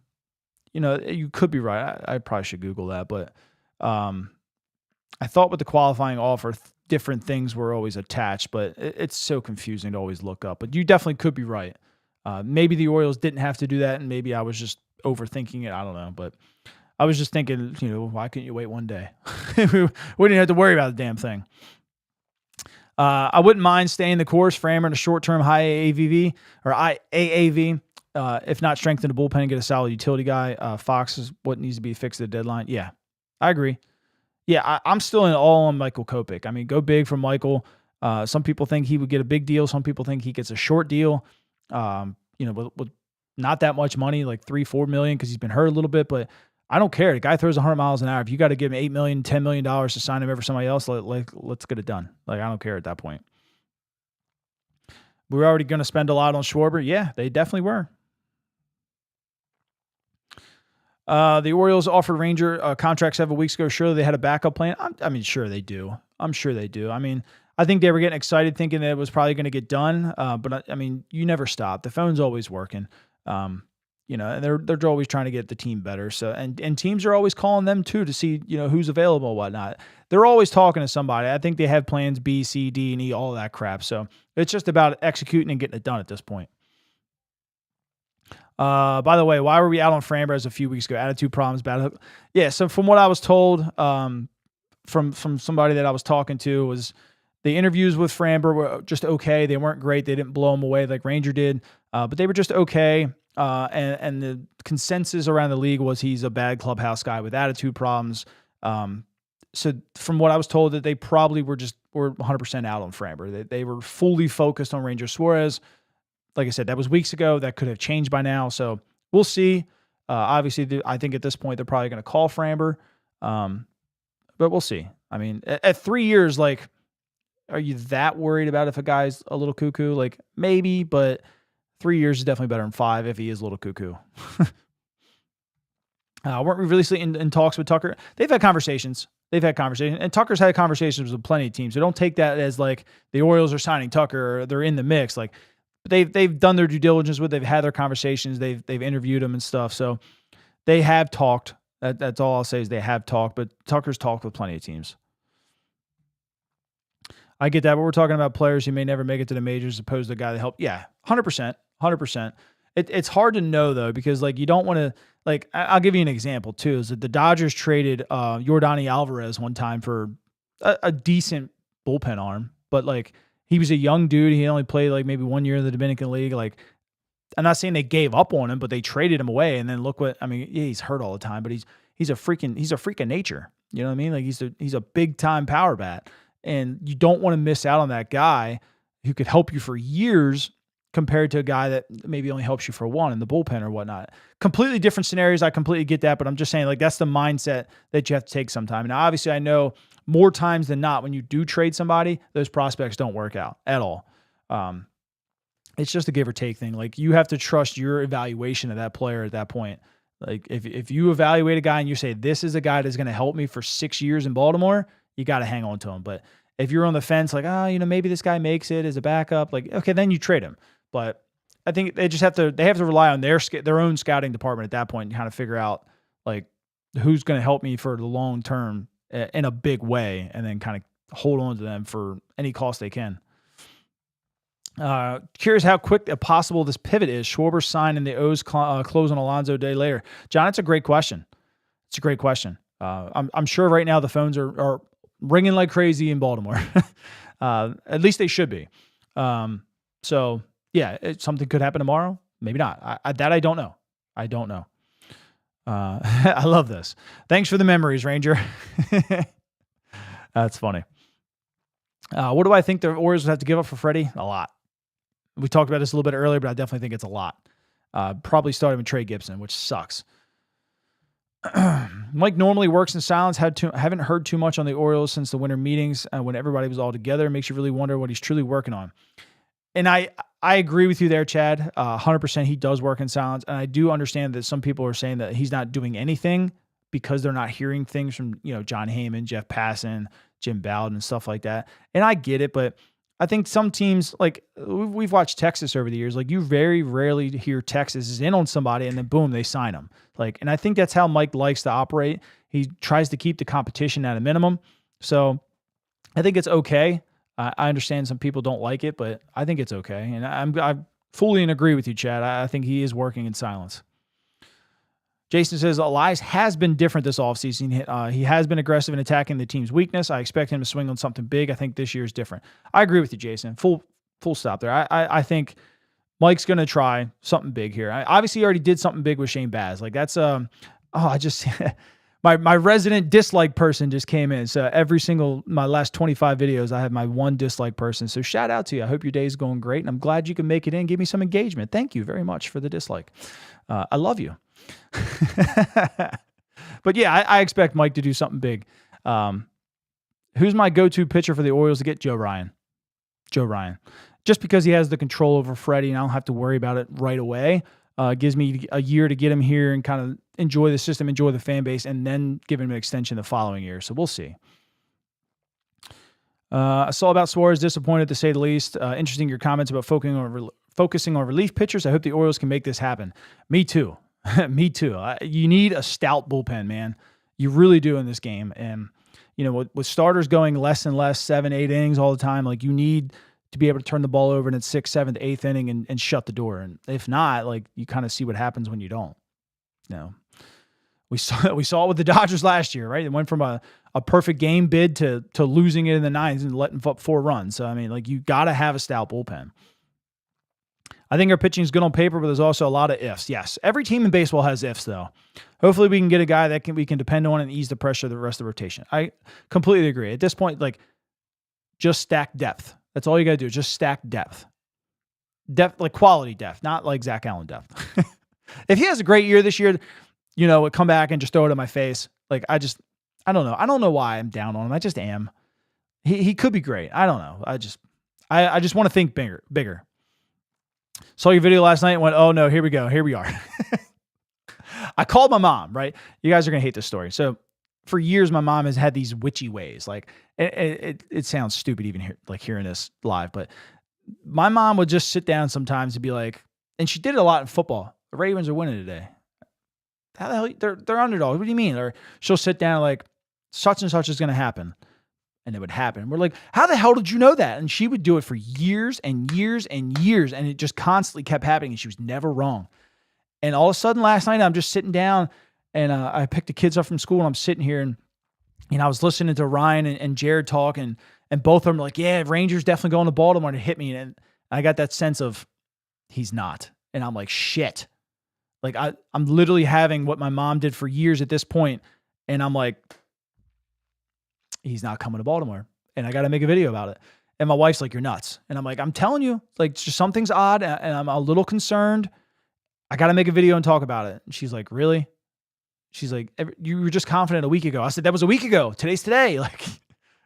you could be right. I probably should Google that, but I thought with the qualifying offer, different things were always attached, but it's so confusing to always look up. But you definitely could be right. Maybe the Orioles didn't have to do that, and maybe I was just overthinking it. I don't know, but I was just thinking, why couldn't you wait one day? We didn't have to worry about the damn thing. I wouldn't mind staying the course, Framber in a short-term high AAV or AAV. If not, strengthen the bullpen and get a solid utility guy. Fox is what needs to be fixed at the deadline. Yeah, I agree. Yeah, I'm still in all on Michael Kopech. I mean, go big for Michael. Some people think he would get a big deal. Some people think he gets a short deal. With not that much money, like $3-4 million, because he's been hurt a little bit. But I don't care. The guy throws 100 miles an hour. If you got to give him $8 million, $10 million to sign him over somebody else, let's get it done. Like, I don't care at that point. We were already going to spend a lot on Schwarber. Yeah, they definitely were. The Orioles offered Ranger a contract 7 weeks ago. Surely they had a backup plan. Sure they do. I'm sure they do. I think they were getting excited thinking that it was probably going to get done. But you never stop. The phone's always working. And they're always trying to get the team better. So, and teams are always calling them too to see, who's available and whatnot. They're always talking to somebody. I think they have plans B, C, D, and E, all that crap. So it's just about executing and getting it done at this point. By the way, why were we out on Framber a few weeks ago? Attitude problems, bad hook. Yeah. So from what I was told, from somebody that I was talking to, was the interviews with Framber were just okay. They weren't great. They didn't blow him away like Ranger did, but they were just okay. And the consensus around the league was he's a bad clubhouse guy with attitude problems. So from what I was told, that they probably were 100% out on Framber. They were fully focused on Ranger Suarez. Like I said, that was weeks ago. That could have changed by now. So we'll see. Obviously, I think at this point, they're probably going to call Framber. But we'll see. At 3 years, like, are you that worried about if a guy's a little cuckoo? Like, maybe, but 3 years is definitely better than 5 if he is a little cuckoo. Weren't we really in talks with Tucker? They've had conversations. And Tucker's had conversations with plenty of teams. So don't take that as like the Orioles are signing Tucker or they're in the mix. Like, they've done their due diligence with. They've had their conversations. They've interviewed him and stuff. So they have talked. That's all I'll say is they have talked. But Tucker's talked with plenty of teams. I get that, but we're talking about players who may never make it to the majors, as opposed to a guy that helped. Yeah, 100%. It's hard to know though, because like you don't want to. Like, I'll give you an example too. Is that the Dodgers traded Yordan Alvarez one time for a decent bullpen arm, but like. He was a young dude. He only played like maybe 1 year in the Dominican League. Like, I'm not saying they gave up on him, but they traded him away. And then look what he's hurt all the time, but he's a freak of nature. You know what I mean? Like he's a big time power bat, and you don't want to miss out on that guy who could help you for years compared to a guy that maybe only helps you for one in the bullpen or whatnot. Completely different scenarios. I completely get that, but I'm just saying like that's the mindset that you have to take sometime. Now, obviously, I know. More times than not, when you do trade somebody, those prospects don't work out at all. It's just a give or take thing. Like you have to trust your evaluation of that player at that point. Like if you evaluate a guy and you say, this is a guy that's going to help me for 6 years in Baltimore, you got to hang on to him. But if you're on the fence, like, maybe this guy makes it as a backup, like, okay, then you trade him. But I think they have to rely on their own scouting department at that point and kind of figure out like who's going to help me for the long term in a big way, and then kind of hold on to them for any cost they can. Curious how quick possible this pivot is. Schwarber signed and the O's close on Alonso a day later. John, it's a great question. I'm sure right now the phones are ringing like crazy in Baltimore. At least they should be. So yeah, something could happen tomorrow. Maybe not. I don't know. I love this. Thanks for the memories, Ranger. That's funny. What do I think the Orioles would have to give up for Freddie? A lot. We talked about this a little bit earlier, but I definitely think it's a lot. Probably starting with Trey Gibson, which sucks. Mike normally works in silence. Haven't heard too much on the Orioles since the winter meetings when everybody was all together. It makes you really wonder what he's truly working on. And I agree with you there, Chad. 100% he does work in silence. And I do understand that some people are saying that he's not doing anything because they're not hearing things from, John Heyman, Jeff Passan, Jim Bowden and stuff like that. And I get it, but I think some teams, like we've watched Texas over the years, like you very rarely hear Texas is in on somebody and then boom, they sign them. Like, and I think that's how Mike likes to operate. He tries to keep the competition at a minimum. So I think it's okay. I understand some people don't like it, but I think it's okay. And I fully agree with you, Chad. I think he is working in silence. Jason says, Elias has been different this offseason. He has been aggressive in attacking the team's weakness. I expect him to swing on something big. I think this year is different. I agree with you, Jason. Full stop there. I think Mike's going to try something big here. Obviously, he already did something big with Shane Baz. Like that's, I just, my resident dislike person just came in. So my last 25 videos, I have my one dislike person. So shout out to you. I hope your day is going great. And I'm glad you can make it in. Give me some engagement. Thank you very much for the dislike. I love you. But yeah, I expect Mike to do something big. Who's my go-to pitcher for the Orioles to get? Joe Ryan. Just because he has the control over Freddie and I don't have to worry about it right away. Gives me a year to get him here and kind of enjoy the system, enjoy the fan base, and then give him an extension the following year. So we'll see. I saw about Suarez, disappointed to say the least. Interesting your comments about focusing on relief pitchers. I hope the Orioles can make this happen. Me too. Me too. You need a stout bullpen, man. You really do in this game. And, with starters going less and less, 7, 8 innings all the time, like you need to be able to turn the ball over in its 6th, 7th, 8th inning and shut the door. And if not, like you kind of see what happens when you don't. We saw it with the Dodgers last year, right? It went from a perfect game bid to losing it in the 9th and letting up 4 runs. So, I mean, like you got to have a stout bullpen. I think our pitching is good on paper, but there's also a lot of ifs. Yes, every team in baseball has ifs, though. Hopefully we can get a guy that we can depend on and ease the pressure of the rest of the rotation. I completely agree. At this point, like, just stack depth. That's all you got to do is just stack depth. Depth, like quality depth, not like Zach Allen depth. If he has a great year this year, come back and just throw it in my face. Like, I don't know. I don't know why I'm down on him. I just am. He could be great. I don't know. I just want to think bigger. Saw your video last night and went, oh no, here we go. Here we are. I called my mom, right? You guys are going to hate this story. So for years, my mom has had these witchy ways. Like it sounds stupid even hearing this live, but my mom would just sit down sometimes and be like, and she did it a lot in football. The Ravens are winning today. How the hell? They're underdogs. What do you mean? Or she'll sit down like, such and such is going to happen. And it would happen. We're like, how the hell did you know that? And she would do it for years and years and years. And it just constantly kept happening. And she was never wrong. And all of a sudden last night, I'm just sitting down and I picked the kids up from school and I'm sitting here and I was listening to Ryan and Jared talk and both of them were like, yeah, Rangers definitely going to Baltimore to hit me. And I got that sense of he's not. And I'm like, shit. Like I'm literally having what my mom did for years at this point. And I'm like, he's not coming to Baltimore. And I got to make a video about it. And my wife's like, you're nuts. And I'm like, I'm telling you, like, just something's odd. And I'm a little concerned. I got to make a video and talk about it. And she's like, really? She's like, you were just confident a week ago. I said, that was a week ago. Today's today. Like,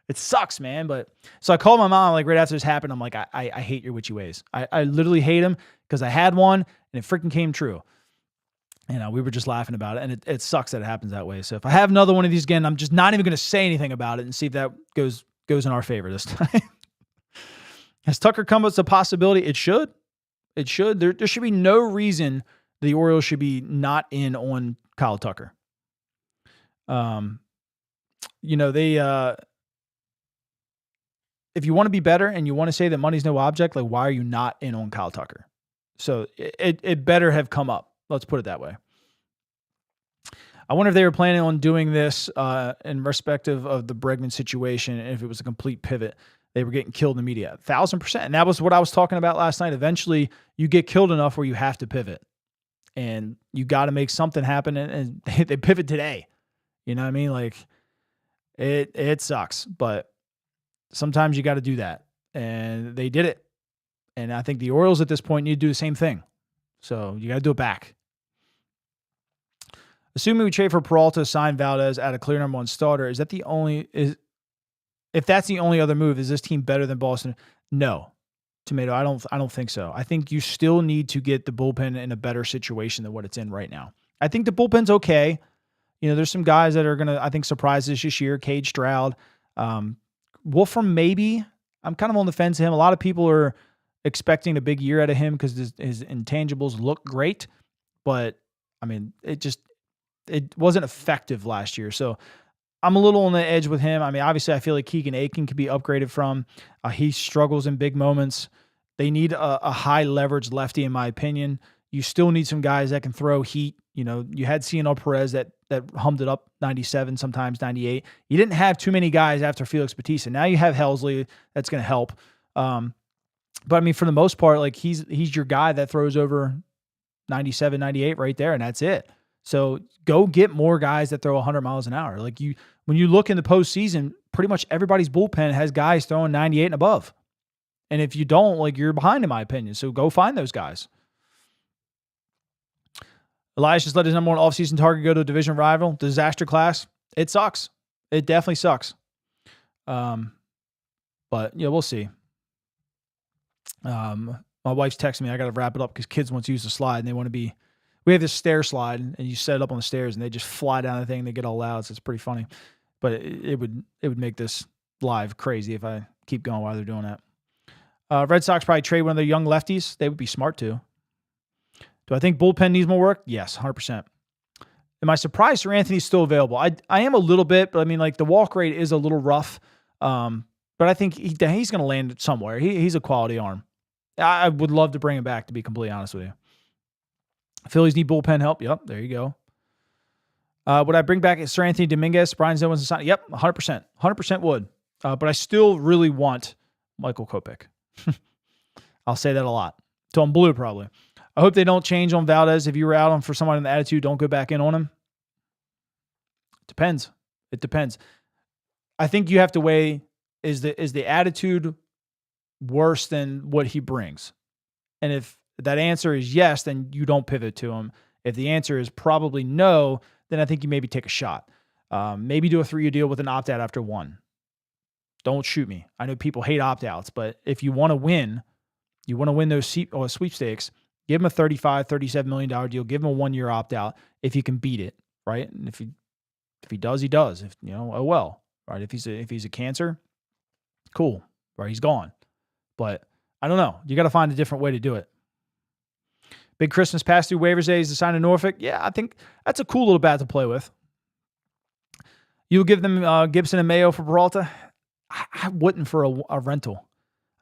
it sucks, man. But so I called my mom, like right after this happened. I'm like, I hate your witchy ways. I literally hate them because I had one and it freaking came true. We were just laughing about it, and it sucks that it happens that way. So if I have another one of these again, I'm just not even going to say anything about it and see if that goes in our favor this time. Has Tucker come as a possibility? It should. It should. There should be no reason the Orioles should be not in on Kyle Tucker. They if you want to be better and you want to say that money's no object, like why are you not in on Kyle Tucker? So it better have come up. Let's put it that way. I wonder if they were planning on doing this in respective of the Bregman situation, and if it was a complete pivot. They were getting killed in the media. 1,000%. And that was what I was talking about last night. Eventually, you get killed enough where you have to pivot. And you got to make something happen, and they pivot today. You know what I mean? Like, it sucks. But sometimes you got to do that. And they did it. And I think the Orioles at this point need to do the same thing. So you got to do it back. Assuming we trade for Peralta, sign Valdez, add a clear number 1 starter, if that's the only other move, is this team better than Boston? No. Tomato, I don't think so. I think you still need to get the bullpen in a better situation than what it's in right now. I think the bullpen's okay. There's some guys that are going to, I think, surprise us this year. Cade Stroud. Wolfram, maybe. I'm kind of on the fence to him. A lot of people are expecting a big year out of him because his intangibles look great, but I mean, it wasn't effective last year. So I'm a little on the edge with him. I mean, obviously, I feel like Keegan Aiken could be upgraded from. He struggles in big moments. They need a high leverage lefty, in my opinion. You still need some guys that can throw heat. You know, you had CNL Perez that hummed it up 97, sometimes 98. You didn't have too many guys after Felix Bautista. Now you have Helsley that's going to help. But I mean, for the most part, like he's your guy that throws over 97, 98 right there, and that's it. So go get more guys that throw 100 miles an hour. Like when you look in the postseason, pretty much everybody's bullpen has guys throwing 98 and above. And if you don't, like, you're behind, in my opinion. So go find those guys. Elias just let his number one offseason target go to a division rival. Disaster class. It sucks. It definitely sucks. But yeah, we'll see. My wife's texting me. I got to wrap it up because kids want to use the slide and they want to be. We have this stair slide and you set it up on the stairs and they just fly down the thing and they get all loud. So it's pretty funny. But it would make this live crazy if I keep going while they're doing that. Red Sox probably trade one of their young lefties. They would be smart to. Do I think bullpen needs more work? Yes, 100%. Am I surprised Sir Anthony's still available? I am a little bit, but I mean, like, the walk rate is a little rough. But I think he's going to land somewhere. He's a quality arm. I would love to bring him back, to be completely honest with you. Phillies need bullpen help. Yep, there you go. Would I bring back Sir Anthony Dominguez, Brian Zillins, and Yep, 100%. 100% would. But I still really want Michael Kopech. I'll say that a lot. So I'm blue, probably. I hope they don't change on Valdez. If you were out on for someone in the attitude, don't go back in on him. Depends. It depends. I think you have to weigh, is the attitude worse than what he brings? And if that answer is yes, then you don't pivot to him. If the answer is probably no, then I think you maybe take a shot. Maybe do a 3-year deal with an opt-out after 1. Don't shoot me. I know people hate opt-outs, but if you want to win, those sweepstakes, give him a $35, $37 million deal. Give him a 1-year opt-out if you can beat it, right? And if he does, he does. If oh well, right? If he's a cancer, cool, right? He's gone. But I don't know. You got to find a different way to do it. Big Christmas pass through waivers days to sign a Norfolk. Yeah, I think that's a cool little bat to play with. You'll give them Gibson and Mayo for Peralta? I wouldn't for a rental.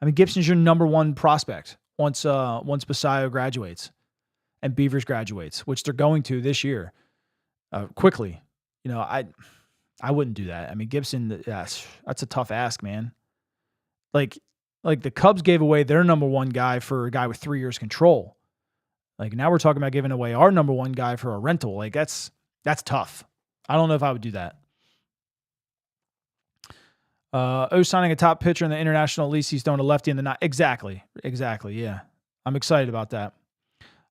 I mean, Gibson's your number one prospect once Basayo graduates and Beavers graduates, which they're going to this year quickly. I wouldn't do that. I mean, Gibson, that's a tough ask, man. Like the Cubs gave away their number one guy for a guy with 3 years control. Like, now we're talking about giving away our number one guy for a rental. Like, that's tough. I don't know if I would do that. Signing a top pitcher in the international, at least he's throwing a lefty in the night. Exactly. Yeah. I'm excited about that.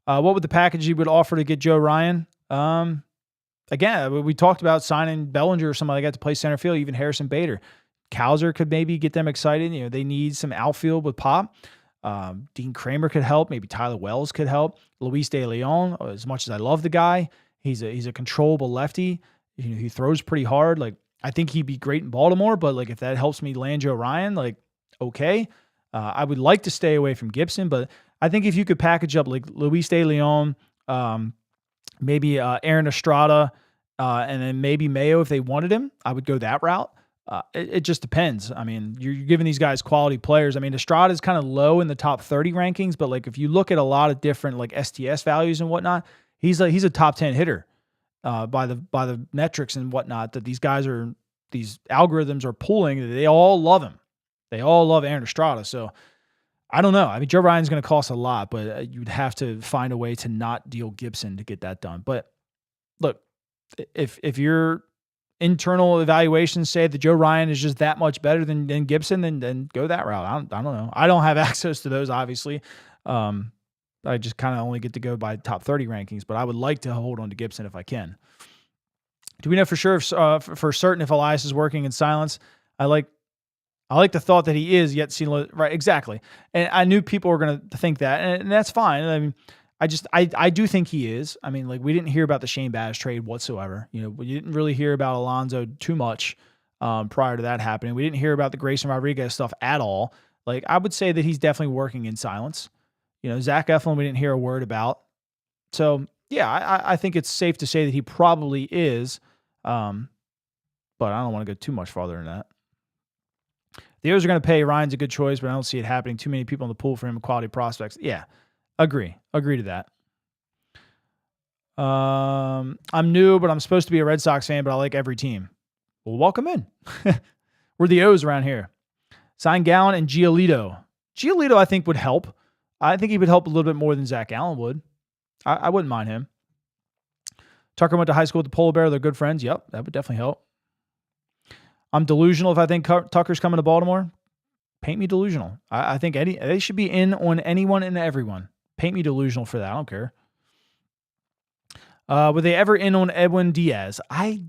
What would the package you would offer to get Joe Ryan? Again, we talked about signing Bellinger or somebody like that to play center field, even Harrison Bader. Cowser could maybe get them excited. They need some outfield with Pop. Dean Kramer could help. Maybe Tyler Wells could help. Luis De Leon, as much as I love the guy, he's a controllable lefty. He throws pretty hard. Like, I think he'd be great in Baltimore, but like, if that helps me land Joe Ryan, like, okay. I would like to stay away from Gibson, but I think if you could package up like Luis De Leon, maybe Aaron Estrada, and then maybe Mayo if they wanted him, I would go that route. It just depends. I mean, you're giving these guys quality players. I mean, Estrada is kind of low in the top 30 rankings, but like, if you look at a lot of different like STS values and whatnot, he's a top 10 hitter. By the metrics and whatnot that these algorithms are pulling, they all love him. They all love Aaron Estrada. So I don't know. I mean, Joe Ryan's going to cost a lot, but you'd have to find a way to not deal Gibson to get that done. But look, if your internal evaluations say that Joe Ryan is just that much better than Gibson, then go that route. I don't know. I don't have access to those, obviously. I just kind of only get to go by top 30 rankings, but I would like to hold on to Gibson if I can. Do we know for sure, for certain, if Elias is working in silence? I like the thought that he is, yet seen right. Exactly. And I knew people were going to think that, and that's fine. I mean, I do think he is. I mean, like, we didn't hear about the Shane Baz trade whatsoever. We didn't really hear about Alonso too much. prior to that happening. We didn't hear about the Grayson Rodriguez stuff at all. Like, I would say that he's definitely working in silence. Zach Eflin, we didn't hear a word about. So, yeah, I think it's safe to say that he probably is. But I don't want to go too much farther than that. The O's are going to pay. Ryan's a good choice, but I don't see it happening. Too many people in the pool for him, quality prospects. Yeah, agree to that. I'm new, but I'm supposed to be a Red Sox fan, but I like every team. Well, welcome in. We're the O's around here. Sign Gallen and Giolito. Giolito, I think, would help. I think he would help a little bit more than Zach Allen would. I wouldn't mind him. Tucker went to high school with the Polar Bear. They're good friends. Yep, that would definitely help. I'm delusional if I think Tucker's coming to Baltimore. Paint me delusional. I think they should be in on anyone and everyone. Paint me delusional for that. I don't care. Were they ever in on Edwin Diaz? I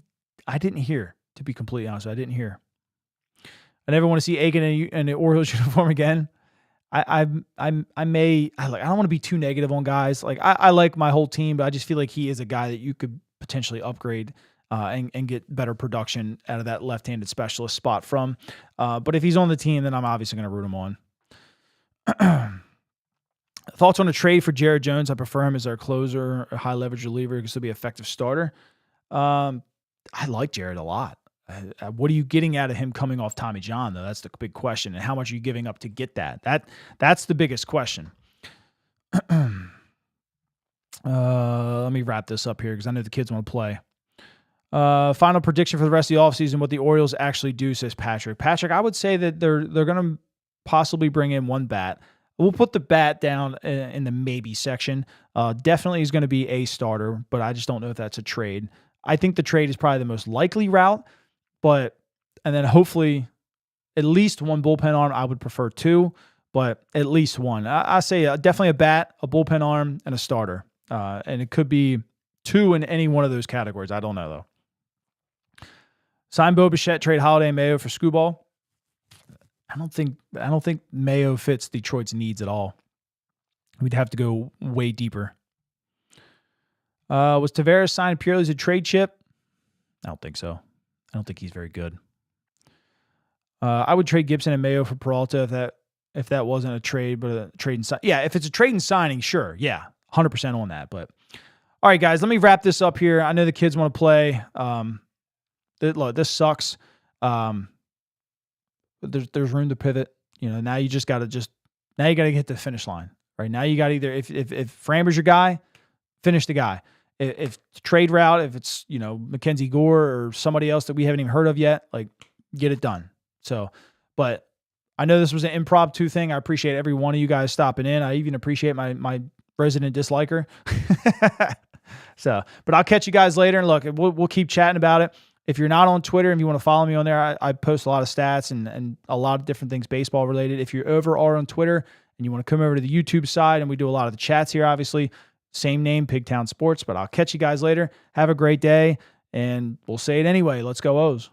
didn't hear, to be completely honest. I didn't hear. I never want to see Aiken in the Orioles uniform again. I don't want to be too negative on guys. Like, I like my whole team, but I just feel like he is a guy that you could potentially upgrade and get better production out of that left-handed specialist spot from. But if he's on the team, then I'm obviously going to root him on. Thoughts on a trade for Jared Jones? I prefer him as our closer, a high leverage reliever. He can still be an effective starter. I like Jared a lot. What are you getting out of him coming off Tommy John, though? That's the big question. And how much are you giving up to get that? That's the biggest question. Let me wrap this up here because I know the kids want to play. Final prediction for the rest of the offseason, what the Orioles actually do, says Patrick. Patrick, I would say that they're going to possibly bring in one bat. We'll put the bat down in the maybe section. Definitely is going to be a starter, but I just don't know if that's a trade. I think the trade is probably the most likely route, and then hopefully at least one bullpen arm. I would prefer two, but at least one. I say definitely a bat, a bullpen arm, and a starter. And it could be two in any one of those categories. I don't know, though. Sign Bo Bichette, trade Holiday and Mayo for Scooball. I don't think Mayo fits Detroit's needs at all. We'd have to go way deeper. Was Tavares signed purely as a trade chip? I don't think so. I don't think he's very good. I would trade Gibson and Mayo for Peralta if that wasn't a trade, but a trade and sign. Yeah, if it's a trade and signing, sure. Yeah, 100% on that. But all right, guys, let me wrap this up here. I know the kids want to play. This sucks. There's room to pivot. Now you just got to hit the finish line. Right now you got to either if Framber's your guy, finish the guy. If trade route, if it's Mackenzie Gore or somebody else that we haven't even heard of yet, like, get it done. So, but I know this was an impromptu thing. I appreciate every one of you guys stopping in. I even appreciate my resident disliker. So, but I'll catch you guys later. And look, we'll keep chatting about it. If you're not on Twitter and you want to follow me on there, I post a lot of stats and a lot of different things baseball related. If you're are on Twitter and you want to come over to the YouTube side, and we do a lot of the chats here, obviously, same name, Pigtown Sports. But I'll catch you guys later. Have a great day, and we'll say it anyway. Let's go O's.